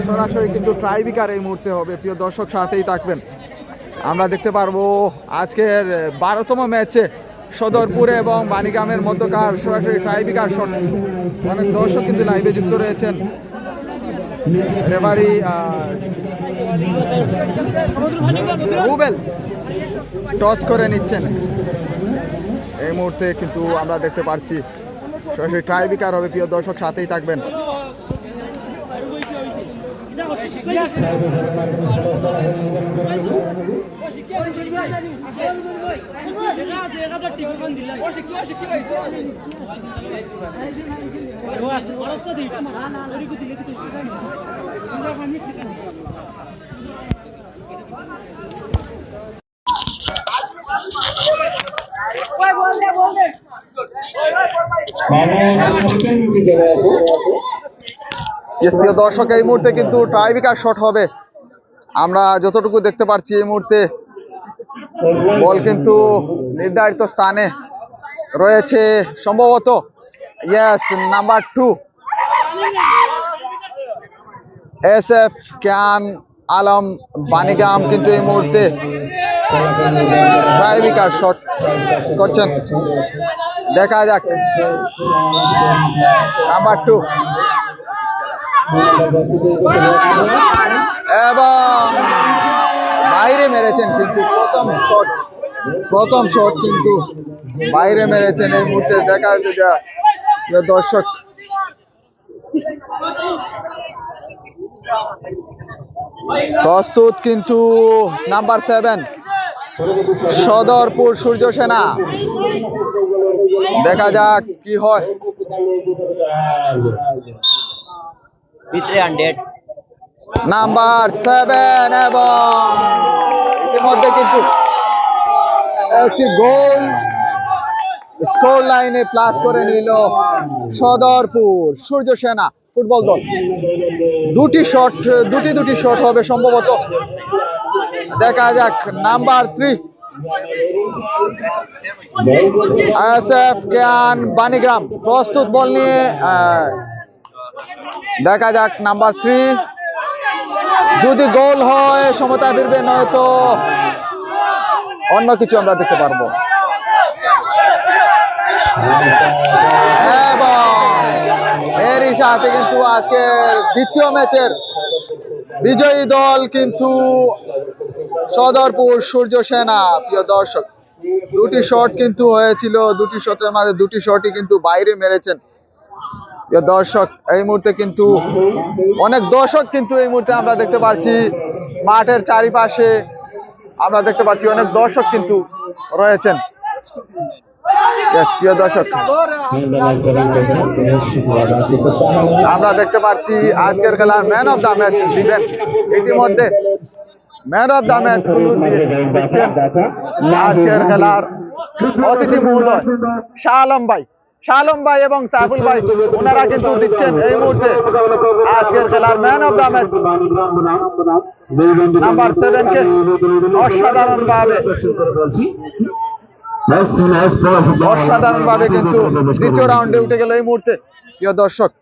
সরাসরি কিন্তু ট্রাইবিকার এই মুহূর্তে হবে। প্রিয় দর্শক সাথেই থাকবেন, আমরা দেখতে পারবো আজকের 12তম ম্যাচে সদরপুরে এবং বাণীগ্রামের মধ্যকার সরাসরি ট্রাইবিকার শট। অনেক দর্শক কিন্তু লাইভে যুক্ত রয়েছেন। রেফারি রুবেল টচ করে নিচ্ছেন এই মুহূর্তে, কিন্তু আমরা দেখতে পাচ্ছি সরাসরি ট্রাইবিকার হবে। প্রিয় দর্শক সাথেই থাকবেন। প্রিয় দর্শক এই মুহূর্তে কিন্তু ট্রাইবিকার শট হবে। আমরা যতটুকু দেখতে পাচ্ছি এই মুহূর্তে বল কিন্তু নির্ধারিত স্থানে রয়েছে সম্ভবত। Yes, number 2 SF can Alam Banigram কিন্তু এই মুহূর্তে ট্রাইবিকার শট করছেন। দেখা যাক নাম্বার 2 এবং বাইরে মেরেছেন, কিন্তু প্রথম শট কিন্তু বাইরে মেরেছেন এই মুহূর্তে। দেখা যায় দর্শক প্রস্তুত কিন্তু নাম্বার 7 সদরপুর সূর্য সেনা। দেখা যাক কি হয়। নাম্বার 7 এবং ইতিমধ্যে কিন্তু একটি গোল স্কোর লাইনে প্লাস করে নিল সদরপুর সূর্য সেনা ফুটবল দল। দুটি শট হবে সম্ভবত। দেখা যাক নাম্বার 3 SF ক্যান বাণীগ্রাম প্রস্তুত বল নিয়ে। দেখা যাক নাম্বার 3 যদি গোল হয় সমতা ফিরবে, নয়তো অন্য কিছু আমরা দেখতে পারবো। এবং এরই সাথে কিন্তু আজকের দ্বিতীয় ম্যাচের বিজয়ী দল কিন্তু সদরপুর সূর্য সেনা। প্রিয় দর্শক দুটি শট কিন্তু হয়েছিল, দুটি শটের মাঝে দুটি শটই কিন্তু বাইরে মেরেছেন। প্রিয় দর্শক এই মুহূর্তে কিন্তু অনেক দর্শক কিন্তু এই মুহূর্তে আমরা দেখতে পাচ্ছি মাঠের চারিপাশে। আমরা দেখতে পাচ্ছি অনেক দর্শক কিন্তু রয়েছেন। প্রিয় দর্শক আমরা দেখতে পাচ্ছি আজকের খেলার ম্যান অফ দ্য ম্যাচ দিবেন। ইতিমধ্যে ম্যান অফ দ্য ম্যাচ গুলো দিচ্ছেন আজকের খেলার অতিথি মহোদয় শাহ আলম ভাই এবং সাইফুল ভাই। ওনারা কিন্তু দিচ্ছেন এই মুহূর্তে আজকের খেলার man of the match number 7 কে অসাধারণ ভাবে কিন্তু দ্বিতীয় রাউন্ডে উঠে গেল এই মুহূর্তে। প্রিয় দর্শক